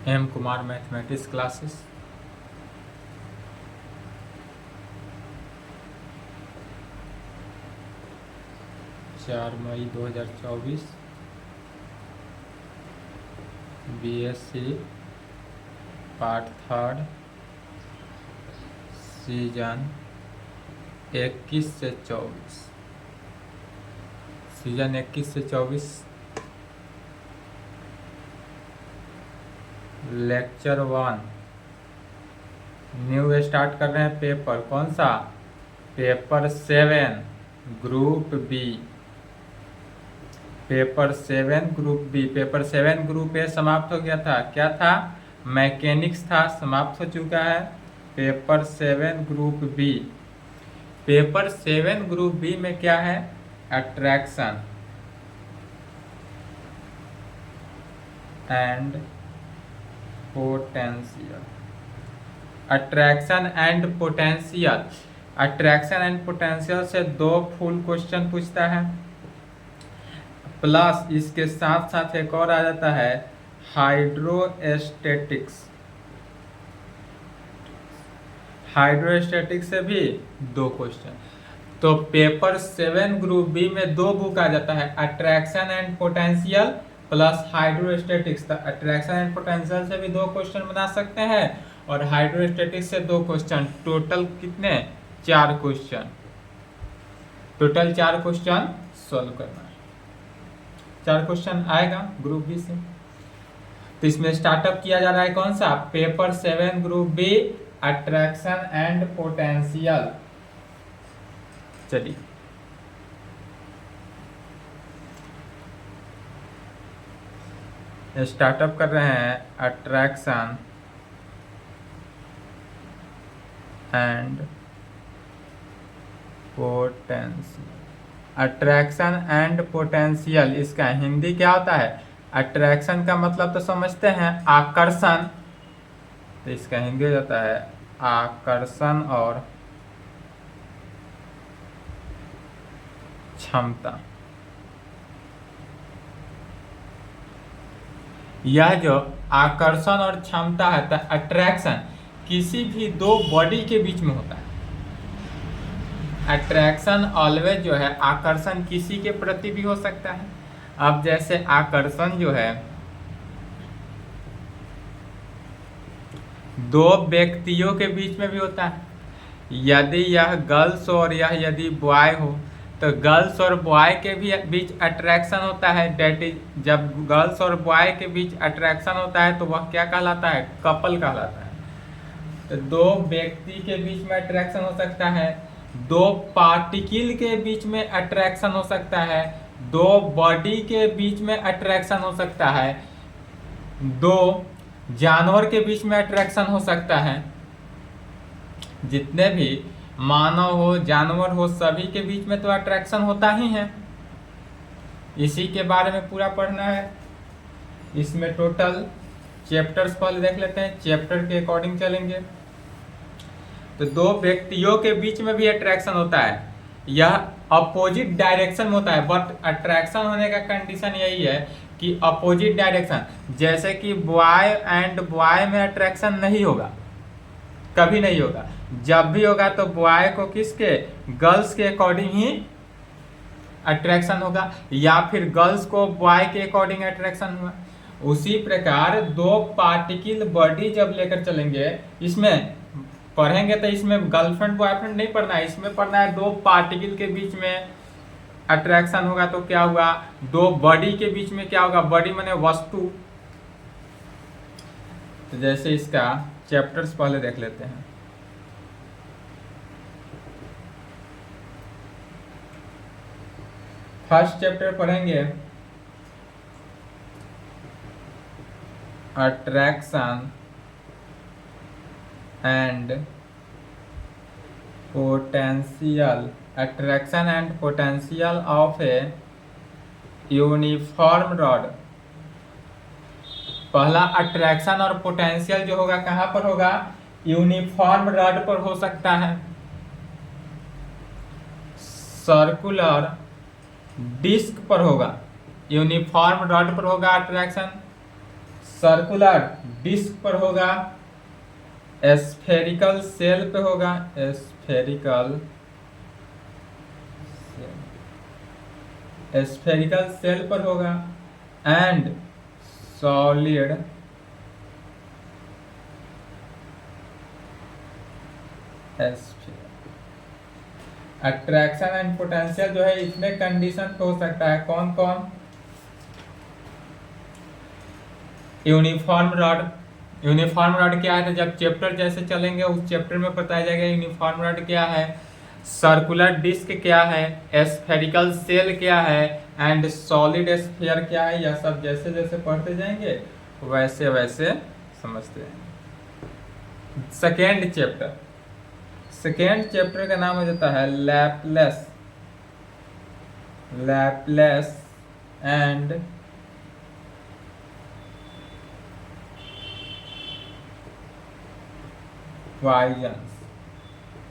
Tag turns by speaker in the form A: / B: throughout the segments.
A: M Kumar mathematics classes. चार मई 2024। BSc part third, season 21 से 24। Season 21 से 24 लेक्चर 1 न्यू स्टार्ट कर रहे हैं। पेपर कौन सा? Paper 7 group B. Paper 7 group B. Paper 7 group A समाप्त हो गया था। क्या था? मैकेनिक्स था, समाप्त हो चुका है। Paper 7 group B. Paper 7 group B में क्या है? Attraction and potential. Attraction and potential. Attraction and potential से 2 फुल क्वेश्चन पूछता है, प्लस इसके साथ साथ एक और आ जाता है हाइड्रोस्टैटिक्स। हाइड्रोस्टैटिक्स से भी 2 क्वेश्चन। तो पेपर 7 ग्रुप बी में 2 बुक आ जाता है, attraction and potential plus hydrostatics. तो अट्रैक्शन एंड पोटेंशियल से भी 2 क्वेश्चन बना सकते हैं और हाइड्रोस्टैटिक्स से 2 क्वेश्चन। टोटल कितने? 4 क्वेश्चन। टोटल 4 क्वेश्चन सॉल्व करना है। 4 क्वेश्चन आएगा ग्रुप बी से। तो इसमें स्टार्टअप किया जा रहा है कौन सा? Paper 7 group B, attraction and potential. चलिए स्टार्टअप कर रहे हैं। Attraction and potential. Attraction and potential, इसका हिंदी क्या होता है? अट्रैक्शन का मतलब तो समझते हैं आकर्षण, तो इसका हिंदी हो जाता है आकर्षण और क्षमता। यह जो आकर्षण और क्षमता है, तो अट्रैक्शन किसी भी 2 बॉडी के बीच में होता है। अट्रैक्शन ऑलवेज जो है, आकर्षण किसी के प्रति भी हो सकता है। अब जैसे आकर्षण जो है 2 व्यक्तियों के बीच में भी होता है। यदि यह गर्ल्स और यह यदि बॉय हो, तो गर्ल्स और बॉय के भी बीच अट्रैक्शन होता है। डेट इज, जब गर्ल्स और बॉय के बीच अट्रैक्शन होता है तो वह क्या कहलाता है? कपल कहलाता है। तो 2 व्यक्ति के बीच में अट्रैक्शन हो सकता है, 2 पार्टिकल के बीच में अट्रैक्शन हो सकता है, 2 बॉडी के बीच में अट्रैक्शन हो सकता है, 2 जानवर के बीच में अट्रैक्शन हो सकता है। जितने भी मानव हो, जानवर हो, सभी के बीच में तो अट्रैक्शन होता ही है। इसी के बारे में पूरा पढ़ना है। इसमें टोटल चैप्टर्स पहले देख लेते हैं, चैप्टर के अकॉर्डिंग चलेंगे। तो 2 व्यक्तियों के बीच में भी अट्रैक्शन होता है, यह अपोजिट डायरेक्शन में होता है। बट अट्रैक्शन होने का कंडीशन यही है कि अपोजिट डायरेक्शन, जैसे कि बॉय एंड बॉय में अट्रैक्शन नहीं होगा, कभी नहीं होगा। जब भी होगा तो बॉय को किसके? गर्ल्स के अकॉर्डिंग ही अट्रैक्शन होगा, या फिर गर्ल्स को बॉय के अकॉर्डिंग अट्रैक्शन हुआ। उसी प्रकार 2 पार्टिकल बॉडी जब लेकर चलेंगे, इसमें पढ़ेंगे तो इसमें गर्लफ्रेंड बॉयफ्रेंड नहीं पढ़ना है, इसमें पढ़ना है 2 पार्टिकल के बीच में अट्रैक्शन होगा तो क्या होगा? 2 बॉडी के बीच में क्या होगा? बॉडी माने वस्तु। तो जैसे इसका चैप्टर्स पहले देख लेते हैं। फर्स्ट चैप्टर पढ़ेंगे attraction and potential. Attraction and potential of a uniform rod. पहला अट्रैक्शन और पोटेंशियल जो होगा कहां पर होगा? यूनिफॉर्म रॉड पर हो सकता है। सर्कुलर डिस्क पर होगा, यूनिफॉर्म रॉड पर होगा अट्रैक्शन। सर्कुलर डिस्क पर होगा, स्फेरिकल सेल पे होगा, स्फेरिकल सेल पर होगा, and solid attraction and potential जो है इसमें कंडीशन हो सकता है कौन कौन? Uniform rod. यूनिफॉर्म रॉड क्या है? तो जब चैप्टर जैसे चलेंगे उस चैप्टर में बताया जाएगा यूनिफॉर्म रॉड क्या है, सर्कुलर डिस्क क्या है, स्फेरिकल सेल क्या है, एंड सॉलिड स्फीयर क्या है। यह सब जैसे जैसे पढ़ते जाएंगे वैसे वैसे समझते जाएंगे। सेकेंड चैप्टर का नाम हो जाता है Laplace and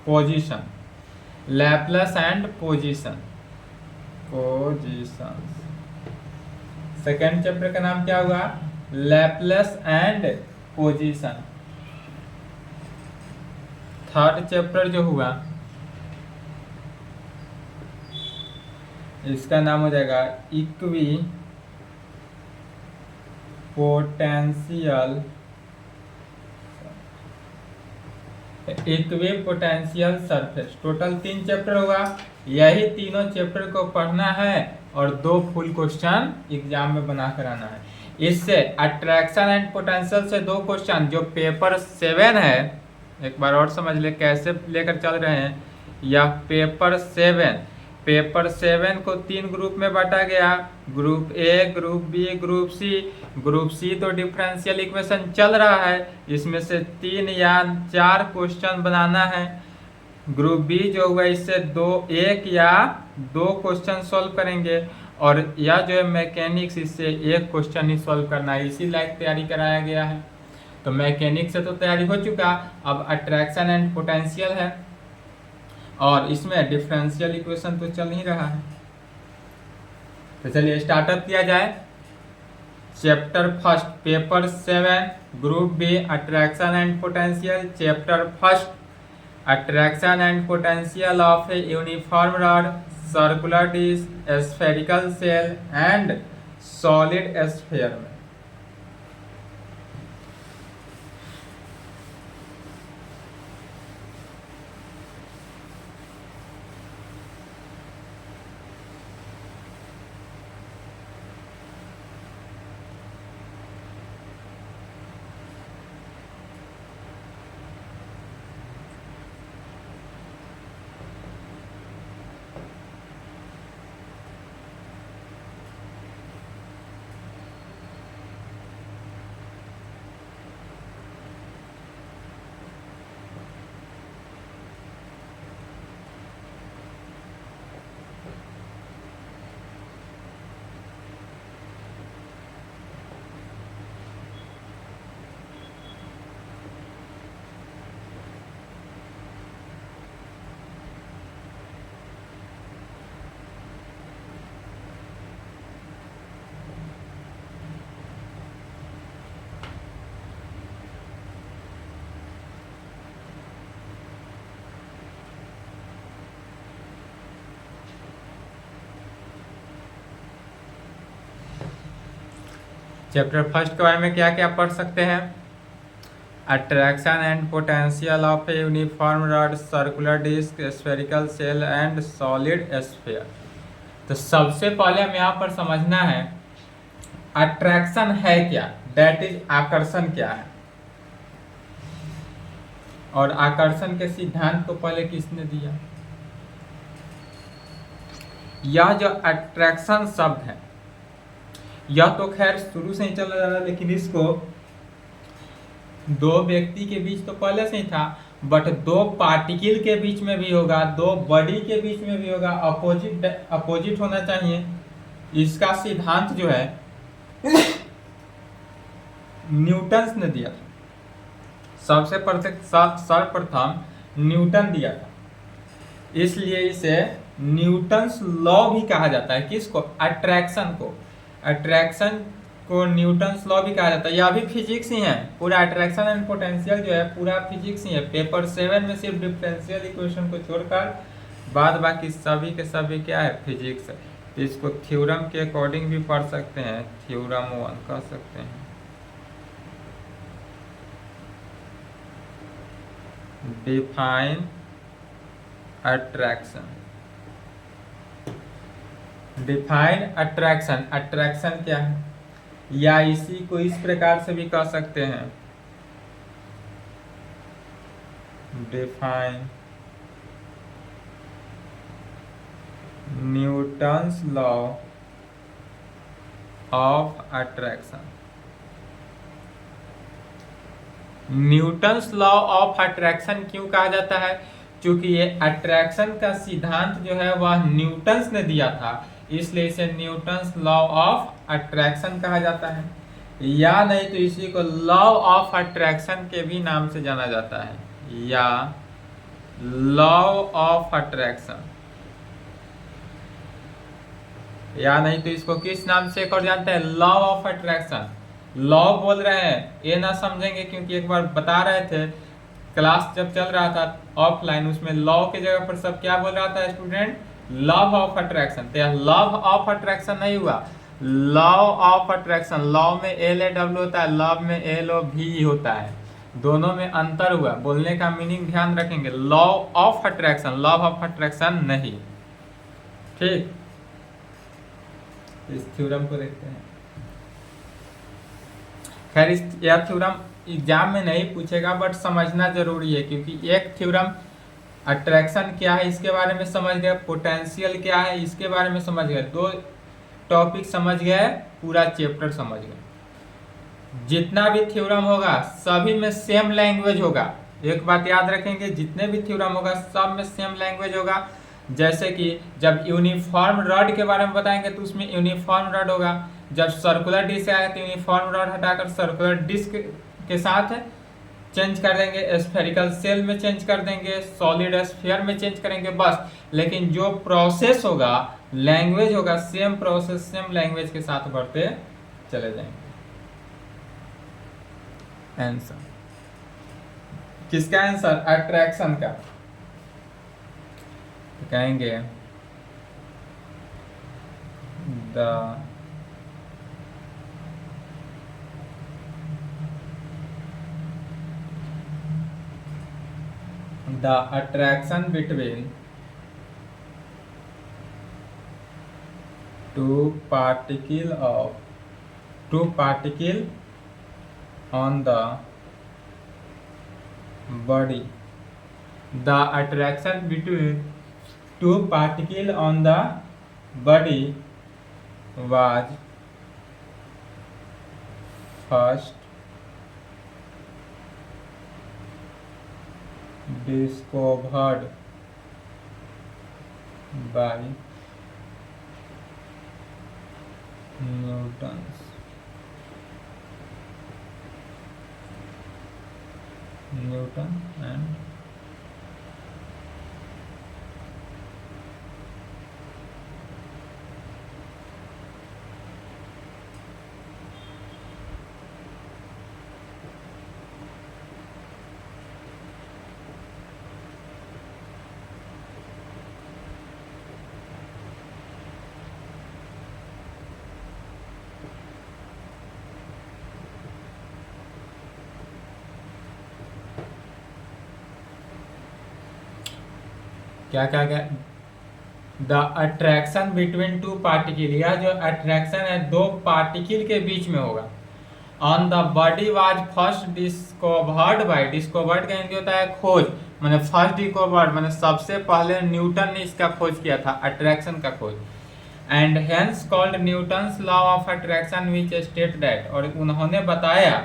A: position. Laplace and position. Second chapter का नाम क्या हुआ? Laplace and position. Third chapter जो हुआ इसका नाम हो जाएगा equi potential surface. Total 3 chapter होगा। यही तीनों चैप्टर को पढ़ना है और 2 फुल क्वेश्चन एग्जाम में बना कर आना है। इससे अट्रैक्शन एंड पोटेंशियल से 2 क्वेश्चन जो पेपर 7 है, एक बार और समझ ले कैसे लेकर चल रहे हैं। यह पेपर 7 को 3 ग्रुप में बांटा गया, group A, group B, group C. Group C तो डिफरेंशियल इक्वेशन चल रहा है, इसमें से 3 या 4 क्वेश्चन बनाना है। ग्रुप बी जो हुआ इससे 1 या 2 क्वेश्चन सॉल्व करेंगे, और यह जो है मैकेनिक्स इससे 1 क्वेश्चन ही सॉल्व करना है। इसी लायक तैयारी कराया गया है। तो मैकेनिक्स से तो तैयारी हो चुका, अब अट्रैक्शन एंड पोटेंशियल है और इसमें डिफरेंशियल इक्वेशन तो चल ही रहा है। तो चलिए स्टार्टअप किया जाए। Chapter first paper 7 group B attraction and potential. Chapter first attraction and potential of a uniform rod, circular disc, spherical shell and solid sphere में। चैप्टर फर्स्ट के बारे में क्या क्या पढ़ सकते हैं? Attraction and potential of a uniform rod, circular disc, spherical shell and solid sphere. तो सबसे पहले हम यहाँ पर समझना है अट्रैक्शन है क्या, दैट इज आकर्षण क्या है, और आकर्षण के सिद्धांत को पहले किसने दिया। यह जो अट्रैक्शन शब्द है यह तो खैर शुरू से ही चल रहा है, लेकिन इसको 2 व्यक्ति के बीच तो पहले से ही था, बट 2 पार्टिकल के बीच में भी होगा, 2 बॉडी के बीच में भी होगा, अपोजिट होना चाहिए। इसका सिद्धांत जो है न्यूटन ने दिया था, सर्वप्रथम न्यूटन दिया था, इसलिए इसे न्यूटन्स लॉ भी कहा जाता है। किसको? अट्रैक्शन को। अट्रैक्शन को न्यूटन्स लॉ भी कहा जाता है। यह भी फिजिक्स ही है, पूरा अट्रैक्शन एंड पोटेंशियल जो है पूरा फिजिक्स ही है। पेपर 7 में सिर्फ डिफरेंशियल इक्वेशन को छोड़कर बाद बाकी सभी के सभी क्या है, फिजिक्स है। तो इसको थ्योरम के अकॉर्डिंग भी पढ़ सकते हैं, थ्योरम 1 कह सकते हैं। Define attraction, define attraction, attraction क्या है, या इसी को इस प्रकार से भी कह सकते हैं, define Newton's law of attraction. Newton's law of attraction क्यों कहा जाता है, क्योंकि ये अट्रैक्शन का सिद्धांत जो है वह न्यूटन्स ने दिया था, इसलिए इसे न्यूटन्स लॉ ऑफ अट्रैक्शन कहा जाता है। या नहीं तो इसी को लॉ ऑफ अट्रैक्शन के भी नाम से जाना जाता है, या लॉ ऑफ अट्रैक्शन, या नहीं तो इसको किस नाम से एक और जानते हैं, लॉ ऑफ अट्रैक्शन। लॉ बोल रहे हैं ये ना समझेंगे, क्योंकि एक बार बता रहे थे क्लास जब चल रहा था ऑफलाइन, उसमें लॉ के जगह पर सब क्या बोल रहा था स्टूडेंट, लव ऑफ अट्रैक्शन। तो यह लव ऑफ अट्रैक्शन नहीं हुआ, लॉ ऑफ अट्रैक्शन। लॉ में LAW होता है, लव में LOV होता है, दोनों में अंतर हुआ। बोलने का मीनिंग ध्यान रखेंगे, law of attraction, love of attraction नहीं। ठीक, इस थ्योरम को देखते हैं। खैर यह थ्योरम एग्जाम में नहीं पूछेगा, बट समझना जरूरी है, क्योंकि एक थ्योरम अट्रैक्शन क्या है इसके बारे में समझ गए, पोटेंशियल क्या है इसके बारे में समझ गए, 2 टॉपिक समझ गए, पूरा चैप्टर समझ गए। जितना भी थ्योरम होगा सभी में सेम लैंग्वेज होगा। एक बात याद रखेंगे, जितने भी थ्योरम होगा सब में सेम लैंग्वेज होगा। जैसे कि जब यूनिफॉर्म रॉड के बारे में बताएंगे तो उसमें यूनिफॉर्म रॉड होगा, जब सर्कुलर डिस्क आएगा तो यूनिफॉर्म रॉड हटाकर सर्कुलर डिस्क के साथ चेंज कर देंगे, स्फेरिकल सेल में चेंज कर देंगे, सॉलिड स्फीयर में चेंज करेंगे बस। लेकिन जो प्रोसेस होगा, लैंग्वेज होगा, सेम प्रोसेस सेम लैंग्वेज के साथ बढ़ते चले जाएंगे। आंसर किसका, आंसर अट्रैक्शन का। तो कहेंगे the attraction between two particle on the body, the attraction between 2 particles on the body was first discovered by Newton and क्या क्या क्या, द अट्रैक्शन बिटवीन 2 पार्टिकल, यह जो अट्रैक्शन है 2 पार्टिकल के बीच में होगा। On the body was first discovered by, discovered का हिंदी होता है खोज, मैंने फर्स्ट डिस्कवर्ड मैंने सबसे पहले न्यूटन ने इसका खोज किया था, अट्रैक्शन का खोज। And hence called Newton's law of attraction which state that, और उन्होंने बताया,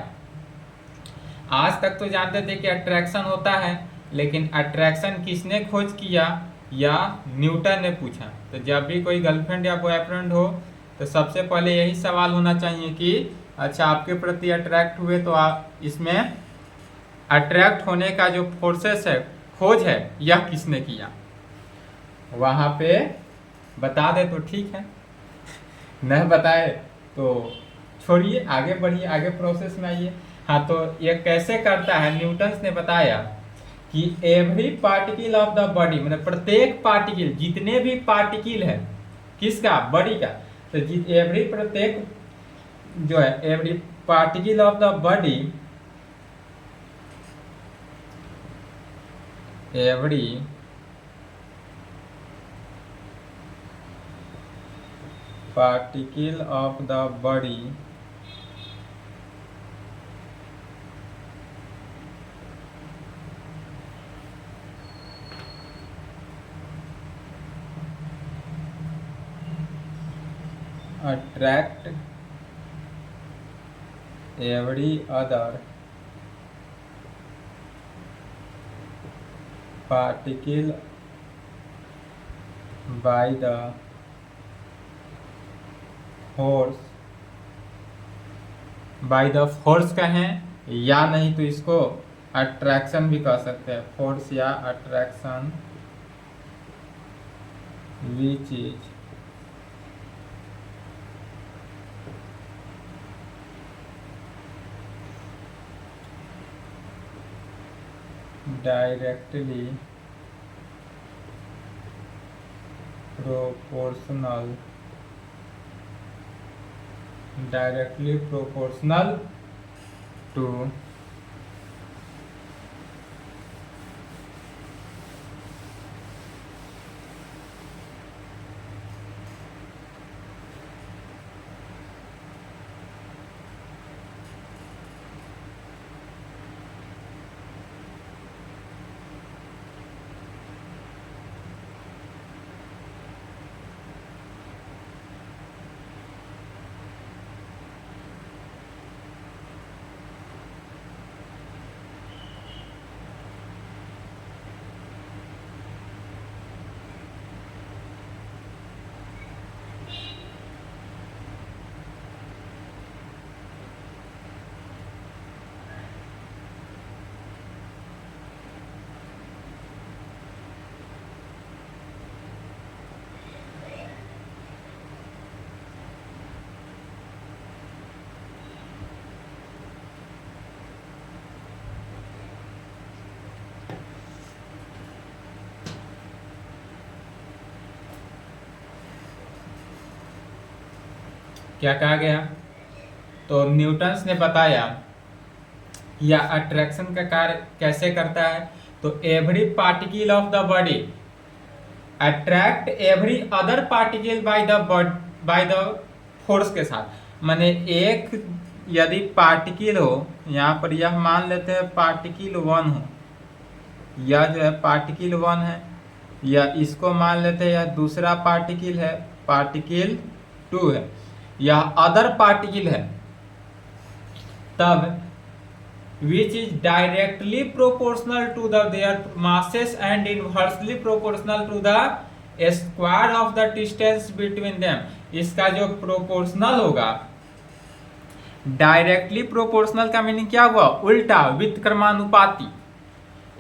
A: आज तक तो जानते थे कि अट्रैक्शन होता है, लेकिन अट्रैक्शन किसने खोज किया, या न्यूटन ने पूछा। तो जब भी कोई गर्लफ्रेंड या बॉयफ्रेंड हो तो सबसे पहले यही सवाल होना चाहिए कि अच्छा आपके प्रति अट्रैक्ट हुए तो आप इसमें अट्रैक्ट होने का जो प्रोसेस है, खोज है, यह किसने किया। वहाँ पे बता दे तो ठीक है, नहीं बताए तो छोड़िए, आगे बढ़िए, आगे प्रोसेस में आइए। हाँ, तो ये कैसे करता है, न्यूटन्स ने बताया कि every particle of the body, मतलब प्रत्येक पार्टिकल, जितने भी पार्टिकल है किसका, बॉडी का, तो एवरी प्रत्येक जो है, every particle of the body, every particle of the body attract every other particle by the force, by the force कहें या नहीं तो इसको अट्रैक्शन भी कह सकते हैं, फोर्स या attraction, which is directly proportional, directly proportional to क्या कहा गया, तो न्यूटन्स ने बताया या अट्रैक्शन का कार्य कैसे करता है, तो every particle of the body attract every other particle by the force के साथ, माने एक यदि पार्टिकल हो, यहाँ पर यह मान लेते हैं पार्टिकल 1 हो, यह जो है पार्टिकल 1 है, या इसको मान लेते हैं यह दूसरा पार्टिकल है, पार्टिकल 2 है, यह अदर पार्टिकल है, तब which is directly proportional to their masses and inversely proportional to the square of the distance between them, इसका जो प्रोपोर्शनल होगा, डायरेक्टली प्रोपोर्शनल का मीनिंग क्या हुआ, उल्टा, व्युत्क्रमानुपाती,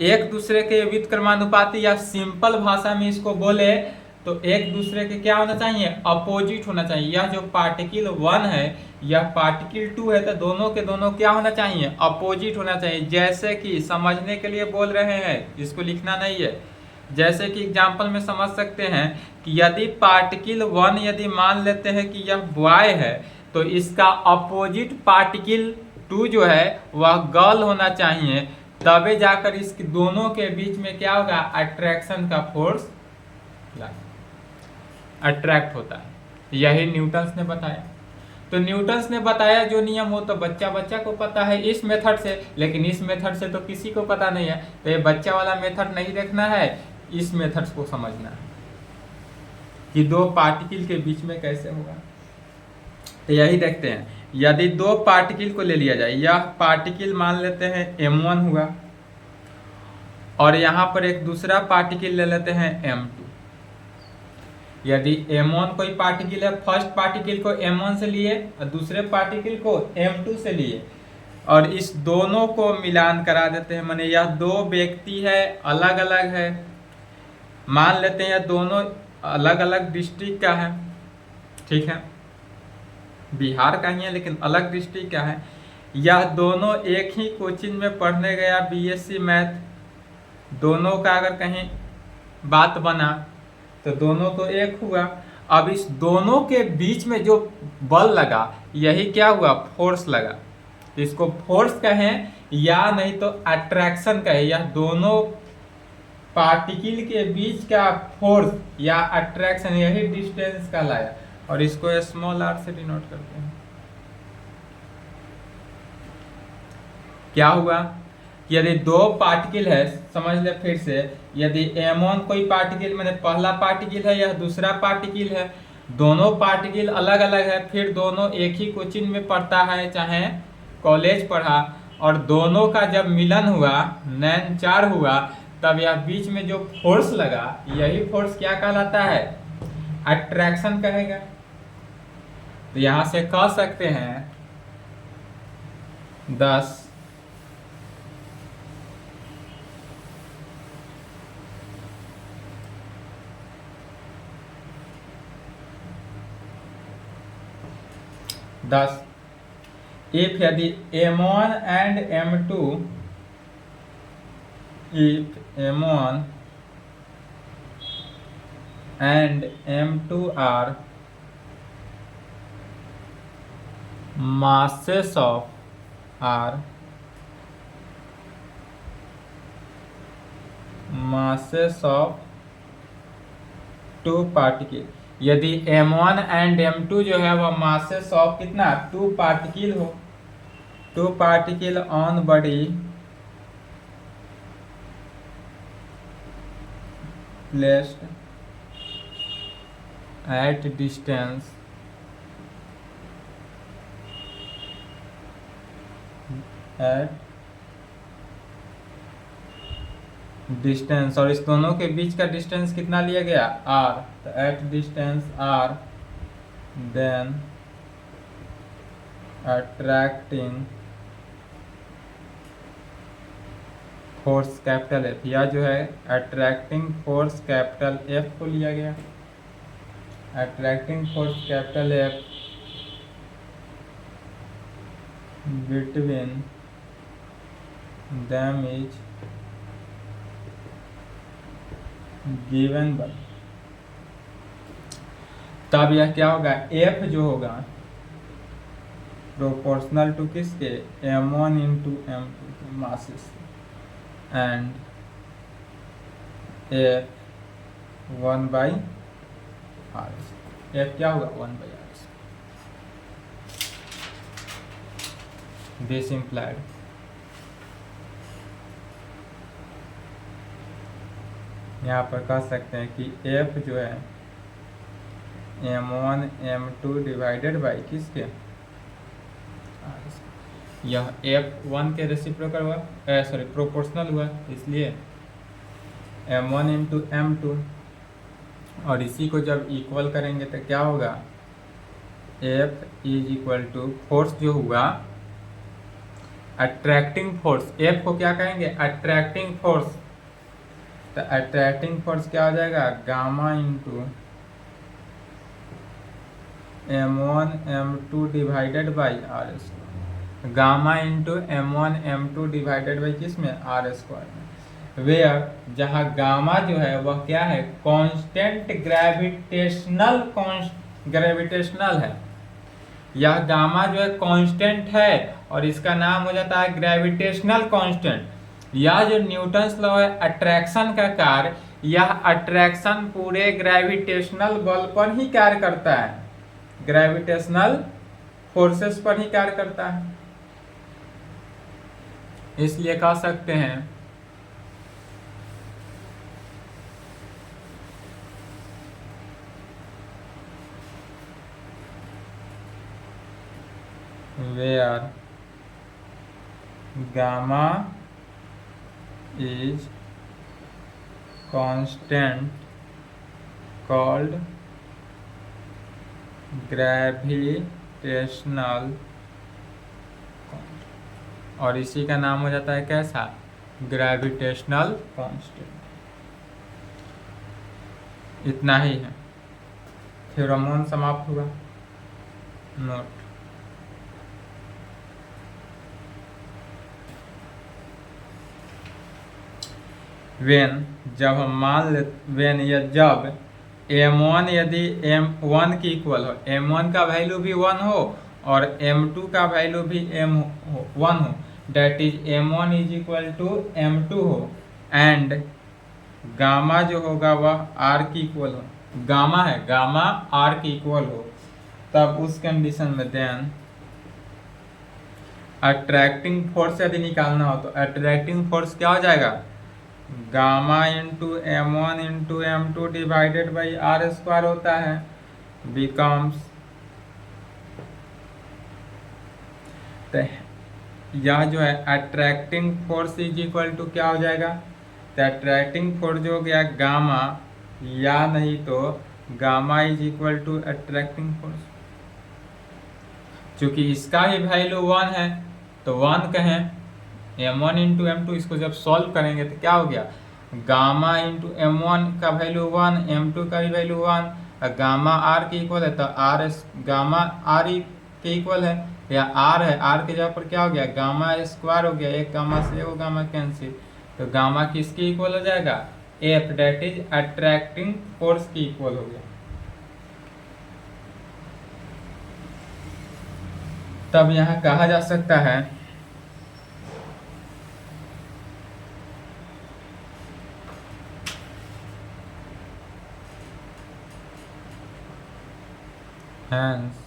A: एक दूसरे के व्युत्क्रमानुपाती, या सिंपल भाषा में इसको बोले तो एक दूसरे के क्या होना चाहिए, अपोजिट होना चाहिए। यह जो पार्टिकल 1 है, यह पार्टिकल 2 है, तो दोनों के दोनों क्या होना चाहिए, अपोजिट होना चाहिए। जैसे कि समझने के लिए बोल रहे हैं, इसको लिखना नहीं है, जैसे कि एग्जांपल में समझ सकते हैं कि यदि पार्टिकल 1 यदि मान लेते हैं कि यह बॉय है, तो इसका अपोजिट पार्टिकल 2 जो है वह गर्ल होना चाहिए, तबे जाकर इस दोनों के बीच में क्या होगा, अट्रैक्शन का फोर्स अट्रैक्ट होता है। यही न्यूटन्स ने बताया। तो न्यूटन्स ने बताया जो नियम हो तो बच्चा बच्चा को पता है इस मेथड से, लेकिन इस मेथड से तो किसी को पता नहीं है, तो ये बच्चा वाला मेथड नहीं देखना है, इस मेथड को समझना है कि दो पार्टिकल के बीच में कैसे होगा। तो यही देखते हैं, यदि दो पार्टिकल को ले लिया जाए, यह पार्टिकल मान लेते हैं m1 हुआ, और यहाँ पर एक दूसरा पार्टिकल ले लेते हैं m2। यदि m1 कोई पार्टिकल है, फर्स्ट पार्टिकल को m1 से लिए और दूसरे पार्टिकल को m2 से लिए, और इस दोनों को मिलान करा देते हैं, माने यह दो व्यक्ति है, अलग अलग है, मान लेते हैं यह दोनों अलग अलग डिस्ट्रिक्ट का है, ठीक है, बिहार का ही है लेकिन अलग डिस्ट्रिक्ट का है। यह दोनों एक ही कोचिंग में पढ़ने गया बीएससी मैथ, दोनों का अगर कहीं बात बना तो दोनों तो एक हुआ। अब इस दोनों के बीच में जो बल लगा यही क्या हुआ, फोर्स लगा। इसको फोर्स कहें या नहीं तो अट्रैक्शन कहें, यह दोनों पार्टिकल के बीच का फोर्स या अट्रैक्शन यही डिस्टेंस का लाया, और इसको स्मॉल आर से डिनोट करते हैं। क्या हुआ, यदि दो पार्टिकल है, समझ ले फिर से, यदि m1 कोई पार्टिकल मैंने पहला पार्टिकल है, यह दूसरा पार्टिकल है, दोनों पार्टिकल अलग अलग है, फिर दोनों एक ही कोचिंग में पढ़ता है चाहे कॉलेज पढ़ा, और दोनों का जब मिलन हुआ, नैन चार हुआ, तब यह बीच में जो फोर्स लगा यही फोर्स क्या कहलाता है, अट्रैक्शन कहेगा। तो यहां से कह सकते हैं 10 if यदि m1 and m2 if m1 and m2 are masses of two particle, यदि m1 एंड m2 जो है वह मासेस ऑफ कितना, 2 पार्टिकल हो, 2 particle on body placed at distance और इस दोनों के बीच का डिस्टेंस कितना लिया गया, r, तो at distance r then attracting force capital F, या जो है अट्रैक्टिंग फोर्स कैपिटल F को लिया गया, attracting force capital F between them is given by, तब यह क्या होगा, F जो होगा प्रोपोर्शनल टू किसके, m1 into m2 masses, and F 1/r, F क्या होगा 1/r, दिस इम्प्लाइड। यहाँ पर कह सकते हैं कि F जो है m1 m2 डिवाइडेड बाई किसके, यह F1 के रेसिप्रोकल हुआ, सॉरी प्रोपोर्शनल हुआ, इसलिए m1 इंटू m2, और इसी को जब इक्वल करेंगे तो क्या होगा, F is equal to force जो हुआ अट्रैक्टिंग फोर्स, F को क्या कहेंगे, अट्रैक्टिंग फोर्स, तो अट्रैक्टिंग फोर्स क्या हो जाएगा, gamma into m1 m2 divided by r square, gamma into m1 m2 divided by किस में, r स्क्वायर में, वेयर जहाँ गामा जो है वह क्या है, कांस्टेंट ग्रेविटेशनल है, यह गामा जो है कांस्टेंट है और इसका नाम हो जाता है ग्रेविटेशनल कांस्टेंट। यह जो न्यूटन्स लॉ है अट्रैक्शन का कार्य, यह अट्रैक्शन पूरे ग्रेविटेशनल बल पर ही कार्य करता है, ग्रेविटेशनल फोर्सेस पर ही कार्य करता है, इसलिए कह सकते हैं where gamma is constant called gravitational, और इसी का नाम हो जाता है कैसा, ग्रेविटेशनल कांस्टेंट। इतना ही है, थ्योरम 1 समाप्त हुआ। नोट वेन जब हम मान ले वेन या जब m1 यदि m1 की इक्वल हो, m1 का वैल्यू भी 1 हो और m2 का वैल्यू भी m1 हो, that is m1 is equal to m2 हो एंड गामा जो होगा वह r की इक्वल हो, गामा है गामा r की इक्वल हो, तब उस कंडीशन में देन अट्रैक्टिंग फोर्स यदि निकालना हो तो अट्रैक्टिंग फोर्स क्या हो जाएगा, gamma into m1 into m2 divided by r square होता है, बिकम्स, तो यह जो है attracting force is equal to क्या हो जाएगा, तो अट्रैक्टिंग फोर्स जो हो गया गामा, या नहीं तो gamma is equal to attracting force, चूंकि इसका ही वैल्यू 1 है तो 1 कहें m1 इंटू m2, इसको जब सॉल्व करेंगे तो क्या हो गया, गामा इंटू m1 का वैल्यू 1, m2 का भी वैल्यू 1, और गामा r के इक्वल है तो r गामा r के इक्वल है या r है, r के जगह पर क्या हो गया, गामा स्क्वायर हो गया, एक गामा से एक गामा कैंसिल, तो गामा किसके इक्वल हो जाएगा, F that is attracting force की इक्वल हो गया। तब यहाँ कहा जा सकता है hence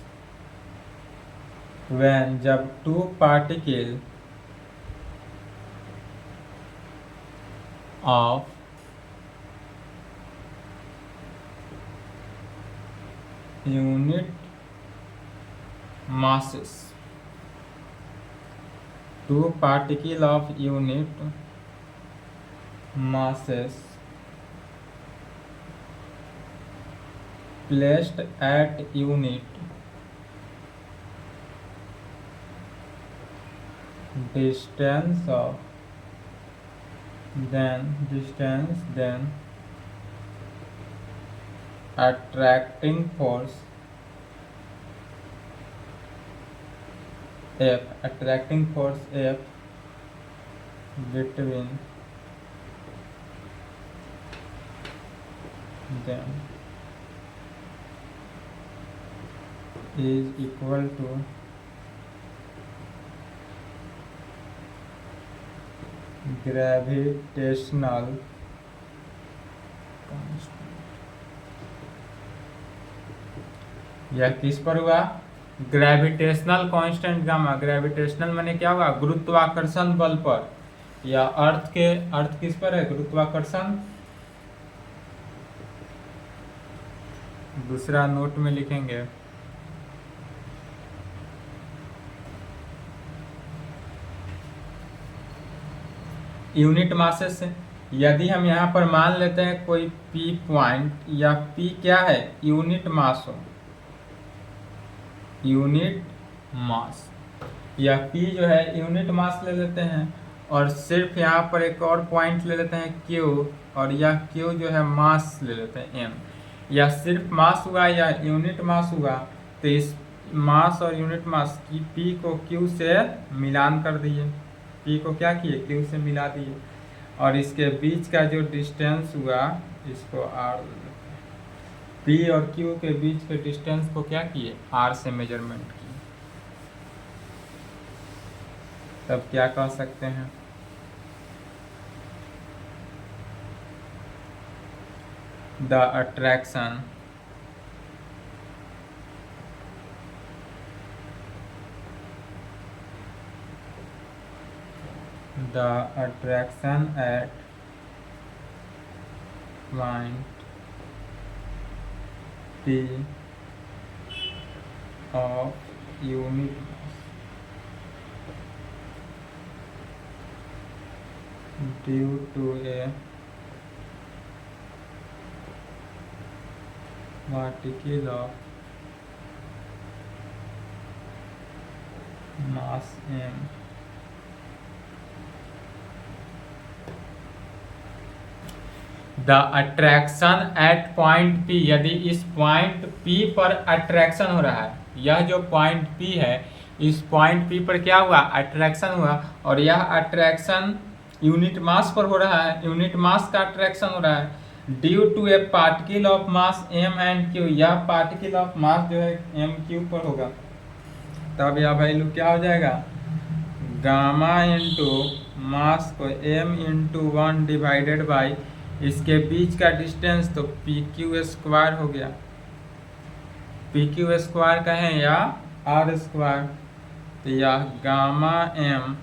A: when जब two particle of unit masses, two particle of unit masses placed at unit distance then attracting force F between them is equal to gravitational यह किस पर हुआ, ग्रेविटेशनल कांस्टेंट गामा, ग्रेविटेशनल माने क्या हुआ, गुरुत्वाकर्षण बल पर, या अर्थ किस पर है, गुरुत्वाकर्षण, दूसरा नोट में लिखेंगे, यूनिट मासेस से, यदि हम यहाँ पर मान लेते हैं कोई P पॉइंट या P क्या है, यूनिट मास हो, यूनिट मास, या P जो है यूनिट मास ले लेते हैं, और सिर्फ यहाँ पर एक और पॉइंट ले लेते हैं Q, और यह Q जो है मास ले लेते हैं M, या सिर्फ मास हुआ या यूनिट मास हुआ, तो इस मास और यूनिट मास की P को Q से मिलान कर दिए, P को क्या किए, Q से मिला दिए, और इसके बीच का जो डिस्टेंस हुआ इसको R, P और Q के बीच के डिस्टेंस को क्या किए, R से मेजरमेंट किए, तब क्या कह सकते हैं, the attraction at point P of unit due to a particular mass M the attraction at point P, यदि इस पॉइंट P पर अट्रैक्शन हो रहा है, यह जो पॉइंट P है इस पॉइंट P पर क्या हुआ, अट्रैक्शन हुआ, और यह अट्रैक्शन यूनिट मास पर हो रहा है, यूनिट मास का अट्रैक्शन हो रहा है due to a particle of mass M and Q. यह पार्टिकल ऑफ मास जो है एम क्यू पर होगा, तब यह वैल्यू क्या हो जाएगा, गामा इंटू मास को एम इंटू 1 डिवाइडेड बाई इसके बीच का डिस्टेंस तो पी क्यू स्क्वायर हो गया, पी क्यू स्क्वायर कहें या आर स्क्वायर, तो यह gamma M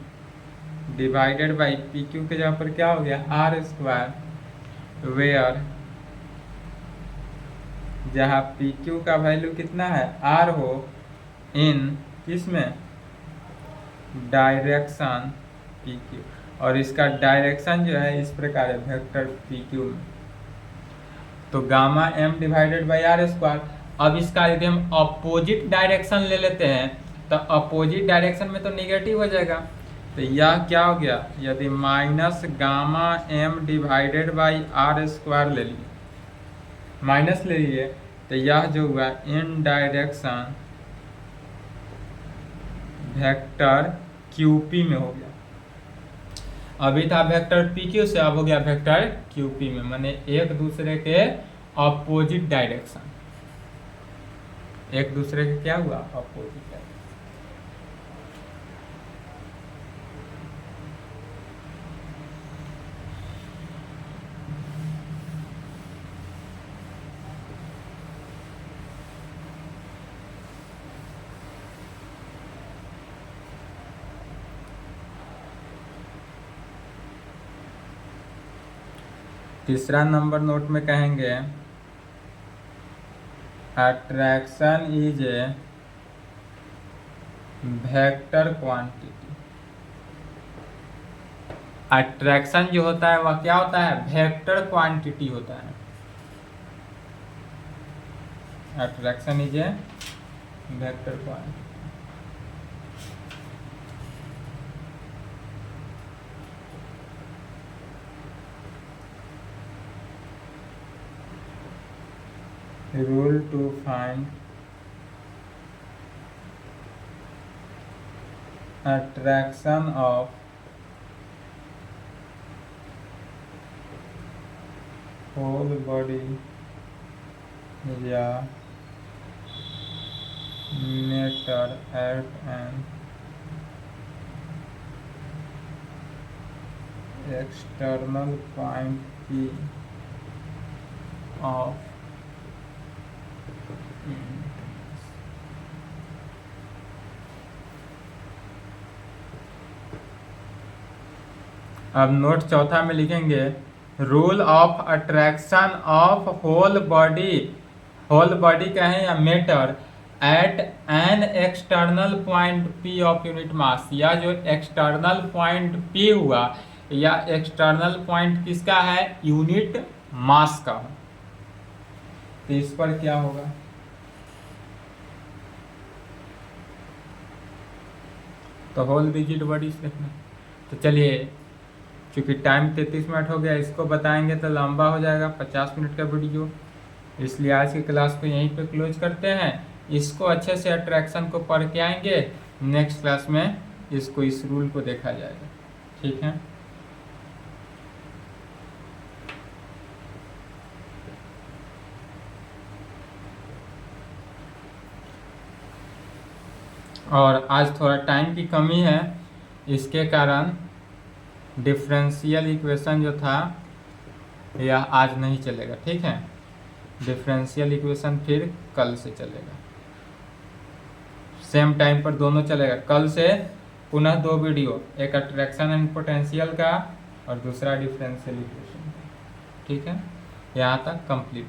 A: divided by P Q के जगह पर क्या हो गया आर स्क्वायर, वेयर जहाँ पी क्यू का वैल्यू कितना है आर हो, इन किसमें डायरेक्शन पी क्यू, और इसका डायरेक्शन जो है इस प्रकार है वेक्टर पी क्यू में, तो gamma M divided by R square. अब इसका यदि हम अपोजिट डायरेक्शन ले लेते हैं तो अपोजिट डायरेक्शन में तो निगेटिव हो जाएगा, तो यह क्या हो गया, यदि minus gamma M divided by R square ले लिए, माइनस ले लिए, तो यह जो हुआ इन डायरेक्शन वेक्टर क्यूपी में हो गया। अभी था वेक्टर पी क्यू से, अब हो गया वेक्टर क्यूपी में, माने एक दूसरे के अपोजिट डायरेक्शन, एक दूसरे के क्या हुआ अपोजिट डायरेक्शन। तीसरा नंबर नोट में कहेंगे attraction is a vector quantity. Attraction जो होता है वह क्या होता है, वेक्टर क्वांटिटी होता है। Attraction is a vector quantity. Rule to find attraction of whole body या matter at an external point P of अब नोट चौथा में लिखेंगे rule of attraction of whole body, whole body कहें या matter at an external point P of unit mass. या जो external point P हुआ या एक्सटर्नल पॉइंट किसका है, यूनिट मास का हो, तो इस पर क्या होगा, तो होल रिजिड बॉडी से देखना। तो चलिए क्योंकि टाइम 33 मिनट हो गया, इसको बताएंगे तो लंबा हो जाएगा 50 मिनट का वीडियो, इसलिए आज की क्लास को यहीं पे क्लोज करते हैं। इसको अच्छे से अट्रैक्शन को पढ़ के आएंगे, नेक्स्ट क्लास में इसको इस रूल को देखा जाएगा, ठीक है। और आज थोड़ा टाइम की कमी है, इसके कारण डिफरेंशियल इक्वेशन जो था यह आज नहीं चलेगा, ठीक है। डिफरेंशियल इक्वेशन फिर कल से चलेगा, सेम टाइम पर दोनों चलेगा। कल से पुनः 2 वीडियो, एक अट्रैक्शन एंड पोटेंशियल का और दूसरा डिफरेंशियल इक्वेशन का, ठीक है। यहाँ तक कंप्लीट